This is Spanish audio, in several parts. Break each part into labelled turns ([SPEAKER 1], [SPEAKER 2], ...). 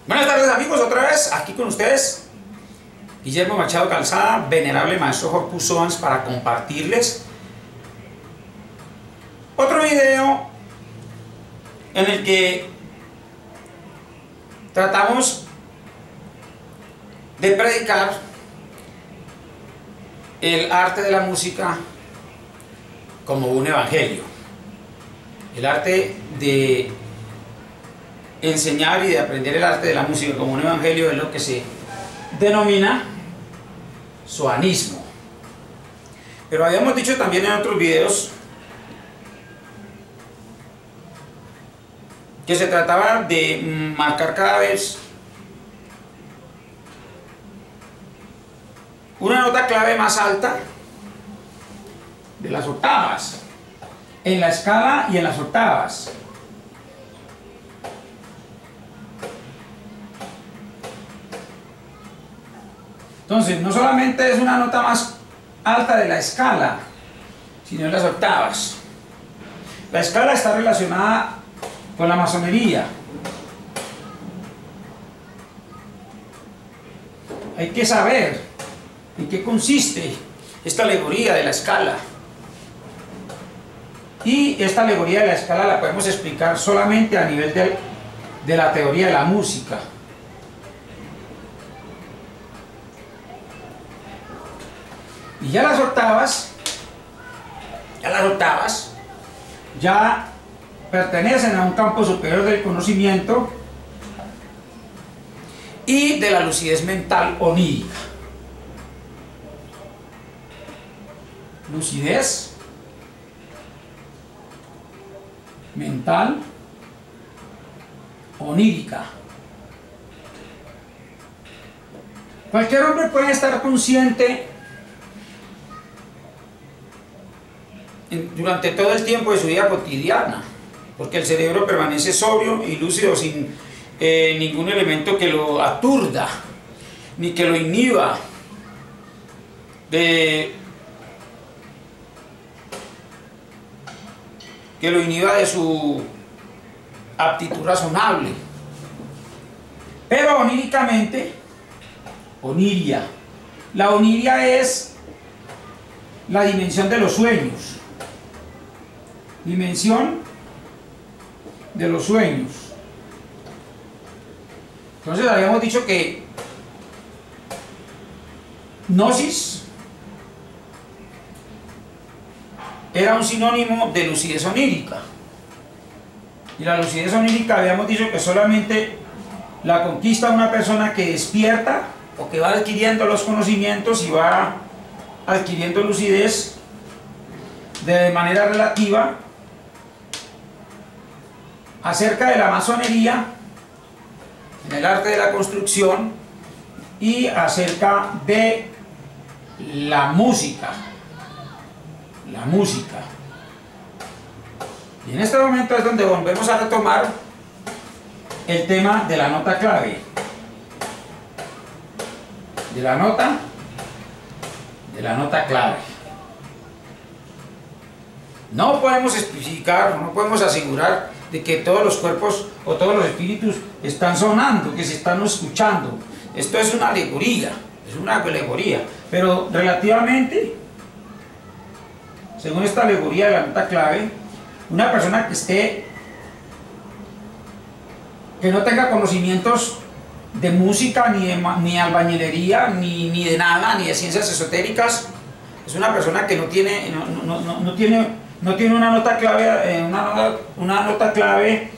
[SPEAKER 1] Buenas tardes amigos, otra vez aquí con ustedes Guillermo Machado Calzada, venerable maestro Horpus Soans, para compartirles otro video en el que tratamos de predicar el arte de la música como un evangelio, el arte de enseñar y de aprender el arte de la música como un evangelio es lo que se denomina soanismo. Pero habíamos dicho también en otros videos que se trataba de marcar cada vez una nota clave más alta de las octavas, en la escala y en las octavas. Entonces, no solamente es una nota más alta de la escala, sino en las octavas. La escala está relacionada con la masonería. Hay que saber en qué consiste esta alegoría de la escala. Y esta alegoría de la escala la podemos explicar solamente a nivel de la teoría de la música. Y ya las octavas ya pertenecen a un campo superior del conocimiento y de la lucidez mental onírica. Lucidez mental onírica. Cualquier hombre puede estar consciente durante todo el tiempo de su vida cotidiana, porque el cerebro permanece sobrio y lúcido sin ningún elemento que lo aturda ni que lo inhiba de su aptitud razonable. Pero oníricamente, oniria, la oniria es la dimensión de los sueños. Dimensión de los sueños. Entonces habíamos dicho que gnosis era un sinónimo de lucidez onírica. Y la lucidez onírica habíamos dicho que solamente la conquista una persona que despierta o que va adquiriendo los conocimientos y va adquiriendo lucidez de manera relativa acerca de la masonería, en el arte de la construcción y acerca de la música. La música. Y en este momento es donde volvemos a retomar el tema de la nota clave. De la nota clave. No podemos especificar, no podemos asegurar de que todos los cuerpos o todos los espíritus están sonando, que se están escuchando. Esto es una alegoría, pero relativamente, según esta alegoría de la nota clave, una persona que no tenga conocimientos de música, ni albañilería, ni de nada, ni de ciencias esotéricas, es una persona que no tiene una nota clave, una nota clave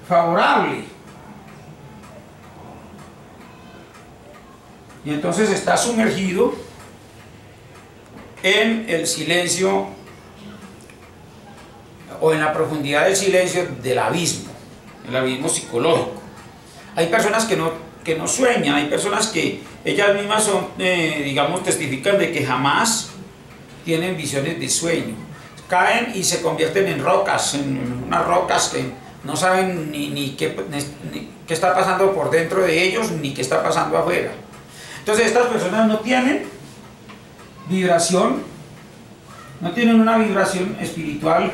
[SPEAKER 1] favorable. Y entonces está sumergido en el silencio o en la profundidad del silencio del abismo, el abismo psicológico. Hay personas que no sueñan, hay personas que ellas mismas son, digamos, testifican de que jamás tienen visiones de sueño. Caen y se convierten en rocas, en unas rocas que no saben ni qué está pasando por dentro de ellos, ni qué está pasando afuera. Entonces estas personas no tienen vibración, no tienen una vibración espiritual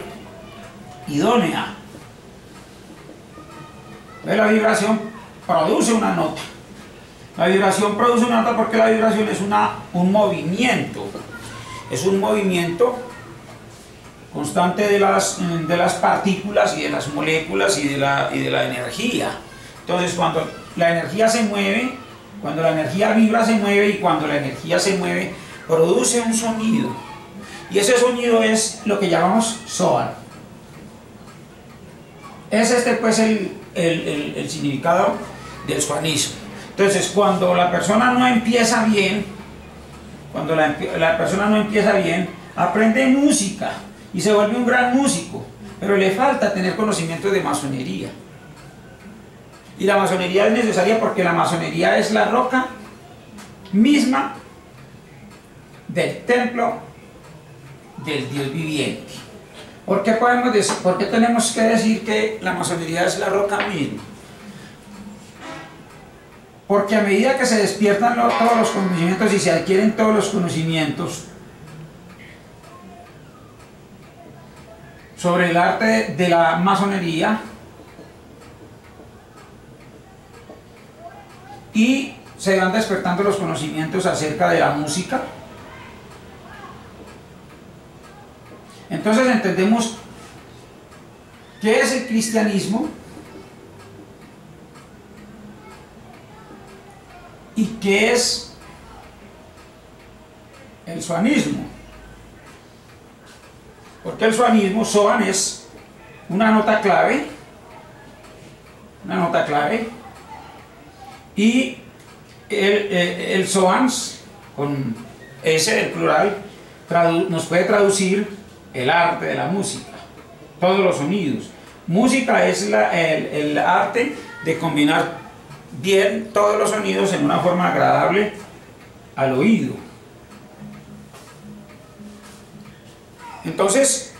[SPEAKER 1] idónea. La vibración produce una nota. La vibración produce una nota porque la vibración es un movimiento. Es un movimiento constante de las partículas y de las moléculas y de la energía. Entonces, cuando la energía se mueve, cuando la energía vibra se mueve, y cuando la energía se mueve, produce un sonido. Y ese sonido es lo que llamamos Zohar. Es pues el significado del Zoharismo. Entonces, cuando la persona no empieza bien, aprende música y se vuelve un gran músico, pero le falta tener conocimiento de masonería. Y la masonería es necesaria porque la masonería es la roca misma del templo del Dios viviente. ¿Por qué tenemos que decir que la masonería es la roca misma? Porque a medida que se despiertan todos los conocimientos y se adquieren todos los conocimientos sobre el arte de la masonería, y se van despertando los conocimientos acerca de la música, entonces entendemos qué es el cristianismo y qué es el zohanismo. Porque el zohanismo, Zohan, es una nota clave, y el Zohan, con S el plural, nos puede traducir el arte de la música, todos los sonidos. Música es el arte de combinar bien todos los sonidos en una forma agradable al oído. Entonces,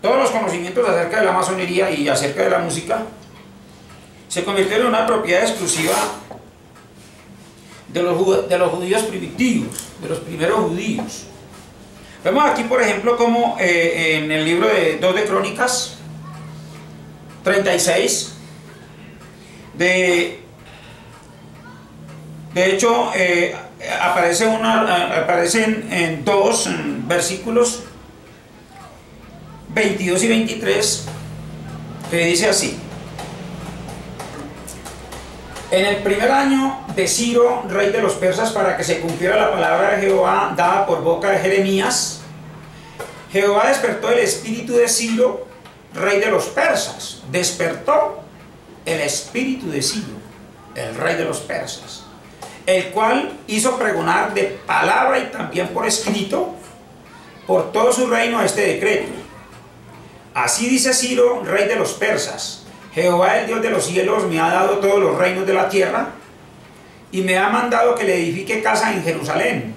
[SPEAKER 1] todos los conocimientos acerca de la masonería y acerca de la música se convirtieron en una propiedad exclusiva de los judíos primitivos, de los primeros judíos. Vemos aquí, por ejemplo, como en el libro de 2 de Crónicas 36, de hecho, aparecen en 2 versículos 22 y 23, que dice así: en el primer año de Ciro, rey de los persas, para que se cumpliera la palabra de Jehová dada por boca de Jeremías, Jehová despertó el espíritu de Ciro, rey de los persas. Despertó el espíritu de Ciro, el rey de los persas, el cual hizo pregonar de palabra y también por escrito por todo su reino este decreto. Así dice Ciro, rey de los persas: Jehová, el Dios de los cielos, me ha dado todos los reinos de la tierra y me ha mandado que le edifique casa en Jerusalén,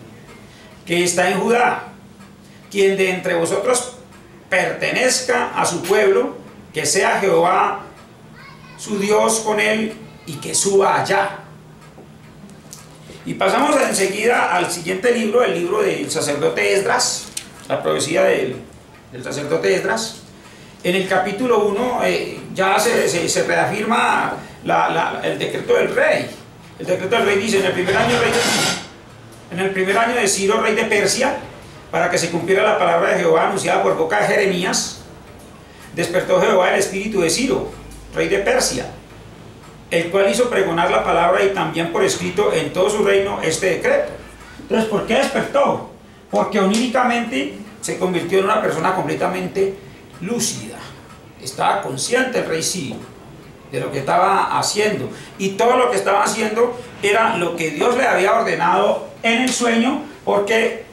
[SPEAKER 1] que está en Judá. Quien de entre vosotros pertenezca a su pueblo, que sea Jehová su Dios con él y que suba allá. Y pasamos enseguida al siguiente libro, el libro del sacerdote Esdras, la profecía del sacerdote Esdras. En el capítulo 1 ya se reafirma el decreto del rey. El decreto del rey dice: en el primer año de Ciro, rey de Persia, para que se cumpliera la palabra de Jehová anunciada por boca de Jeremías, despertó Jehová el espíritu de Ciro, rey de Persia, el cual hizo pregonar la palabra y también por escrito en todo su reino este decreto. Entonces, ¿por qué despertó? Porque oníricamente se convirtió en una persona completamente lúcida. Estaba consciente el rey Ciro de lo que estaba haciendo, y todo lo que estaba haciendo era lo que Dios le había ordenado en el sueño, porque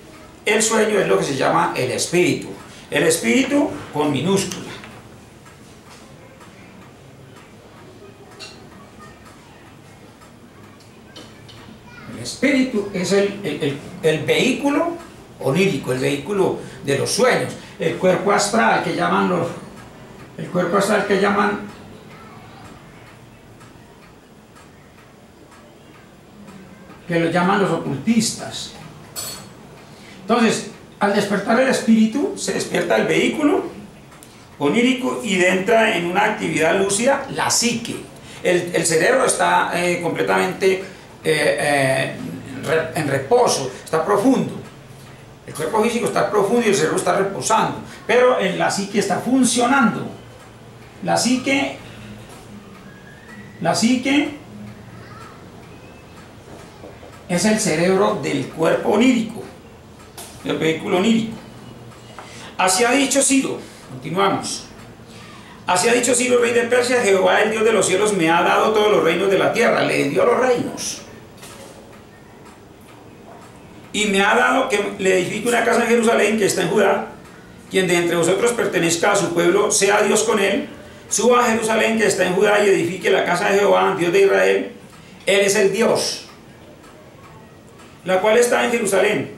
[SPEAKER 1] el sueño es lo que se llama el espíritu con minúscula. El espíritu es el vehículo onírico, el vehículo de los sueños, el cuerpo astral que llaman los ocultistas. Entonces, al despertar el espíritu, se despierta el vehículo onírico y entra en una actividad lúcida, la psique. El cerebro está completamente en reposo, está profundo. El cuerpo físico está profundo y el cerebro está reposando, pero en la psique está funcionando. La psique es el cerebro del cuerpo onírico, del vehículo onírico. Así ha dicho Ciro, continuamos. Así ha dicho Ciro, rey de Persia: Jehová, el Dios de los cielos, me ha dado todos los reinos de la tierra. Le dio los reinos. Y me ha dado que le edifique una casa en Jerusalén, que está en Judá. Quien de entre vosotros pertenezca a su pueblo, sea Dios con él. Suba a Jerusalén, que está en Judá, y edifique la casa de Jehová, Dios de Israel. Él es el Dios, la cual está en Jerusalén.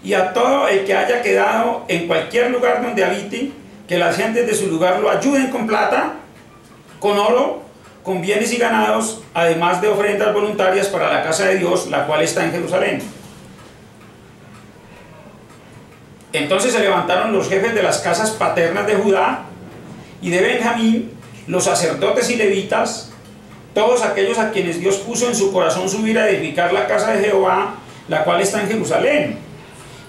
[SPEAKER 1] Y a todo el que haya quedado en cualquier lugar donde habite, que las gentes de su lugar lo ayuden con plata, con oro, con bienes y ganados, además de ofrendas voluntarias para la casa de Dios, la cual está en Jerusalén. Entonces se levantaron los jefes de las casas paternas de Judá y de Benjamín, los sacerdotes y levitas, todos aquellos a quienes Dios puso en su corazón subir a edificar la casa de Jehová, la cual está en Jerusalén.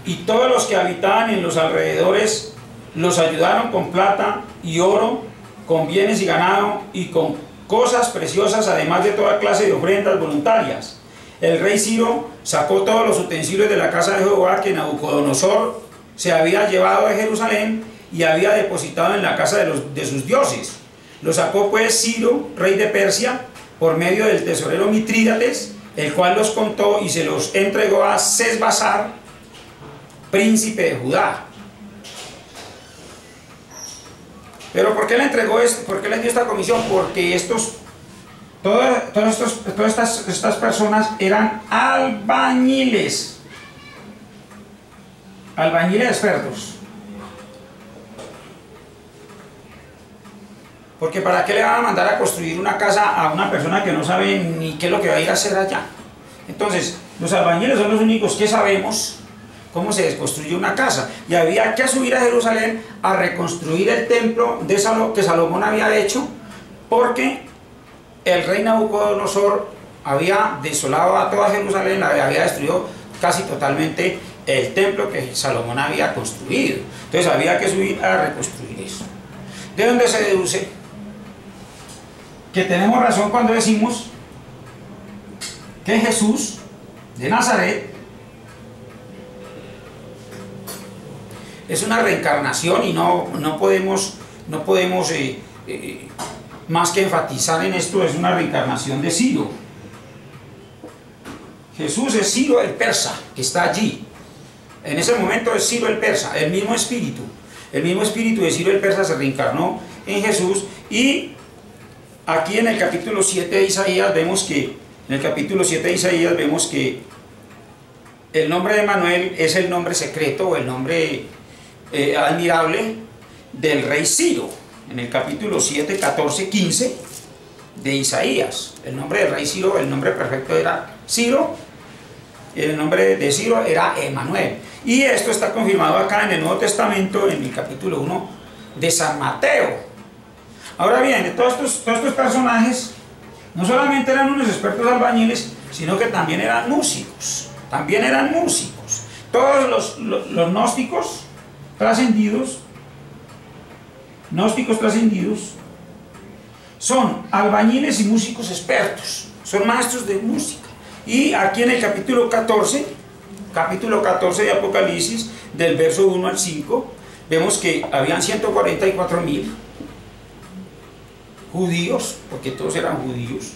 [SPEAKER 1] Y todos los que habitaban en los alrededores los ayudaron con plata y oro, con bienes y ganado, y con cosas preciosas, además de toda clase de ofrendas voluntarias. El rey Ciro sacó todos los utensilios de la casa de Jehová que Nabucodonosor se había llevado de Jerusalén y había depositado en la casa de sus dioses. Lo sacó pues Ciro, rey de Persia, por medio del tesorero Mitrídates, el cual los contó y se los entregó a Sesbazar, príncipe de Judá. Pero ¿por qué le entregó esto? ¿Por qué le dio esta comisión? Porque todas estas personas eran albañiles expertos. Porque ¿para qué le van a mandar a construir una casa a una persona que no sabe ni qué es lo que va a ir a hacer allá? Entonces, los albañiles son los únicos que sabemos cómo se construye una casa. Y había que subir a Jerusalén a reconstruir el templo que Salomón había hecho, porque el rey Nabucodonosor había desolado a toda Jerusalén, había destruido casi totalmente el templo que Salomón había construido. Entonces había que subir a reconstruir eso. ¿De dónde se deduce? Que tenemos razón cuando decimos que Jesús de Nazaret es una reencarnación, y no podemos más que enfatizar en esto. Es una reencarnación de Ciro. Jesús es Ciro el persa, que está allí. En ese momento es Ciro el persa, el mismo espíritu de Ciro el persa se reencarnó en Jesús. Y aquí en el capítulo 7 de Isaías vemos que el nombre de Manuel es el nombre secreto, o el nombre admirable del rey Ciro. En el capítulo 7, 14, 15 de Isaías, el nombre del rey Ciro, el nombre perfecto era Ciro, el nombre de Ciro era Emanuel. Y esto está confirmado acá en el Nuevo Testamento, en el capítulo 1 de San Mateo. Ahora bien, todos estos personajes no solamente eran unos expertos albañiles, sino que también eran músicos. Todos los gnósticos trascendidos son albañiles y músicos expertos, son maestros de música. Y aquí en el capítulo 14 de Apocalipsis, del verso 1 al 5, vemos que habían 144.000 judíos, porque todos eran judíos,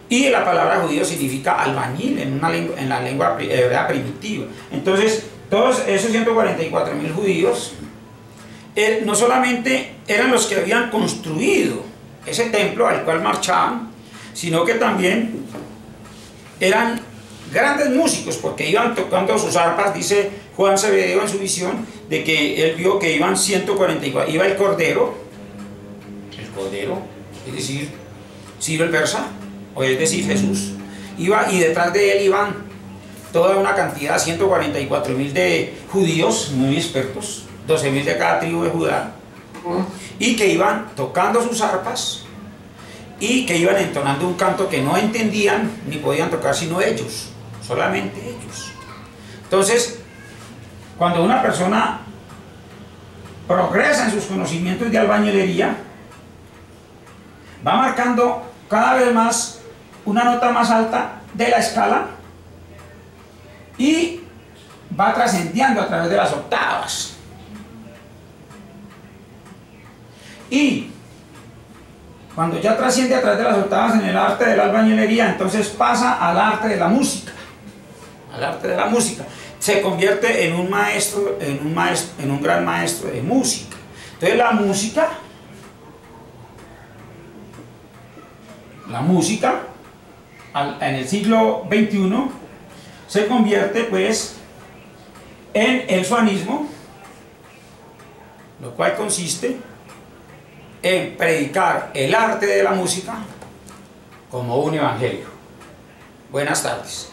[SPEAKER 1] y la palabra judío significa albañil en la lengua hebrea primitiva. Entonces, todos esos 144.000 judíos no solamente eran los que habían construido ese templo al cual marchaban, sino que también eran grandes músicos, porque iban tocando sus arpas. Dice Juan Zebedeo en su visión de que él vio que iban 144, iba el cordero, es decir, Ciro el persa, o es decir, Jesús, iba, y detrás de él iban toda una cantidad, 144.000 de judíos muy expertos, 12.000 de cada tribu de Judá, y que iban tocando sus arpas y que iban entonando un canto que no entendían ni podían tocar sino ellos, solamente ellos. Entonces, cuando una persona progresa en sus conocimientos de albañilería, va marcando cada vez más una nota más alta de la escala y va trascendiendo a través de las octavas. Y cuando ya trasciende a través de las octavas en el arte de la albañilería, entonces pasa al arte de la música. Al arte de la música. Se convierte en un maestro, en un gran maestro de música. Entonces la música en el siglo XXI se convierte pues en el suanismo, lo cual consiste en predicar el arte de la música como un evangelio. Buenas tardes.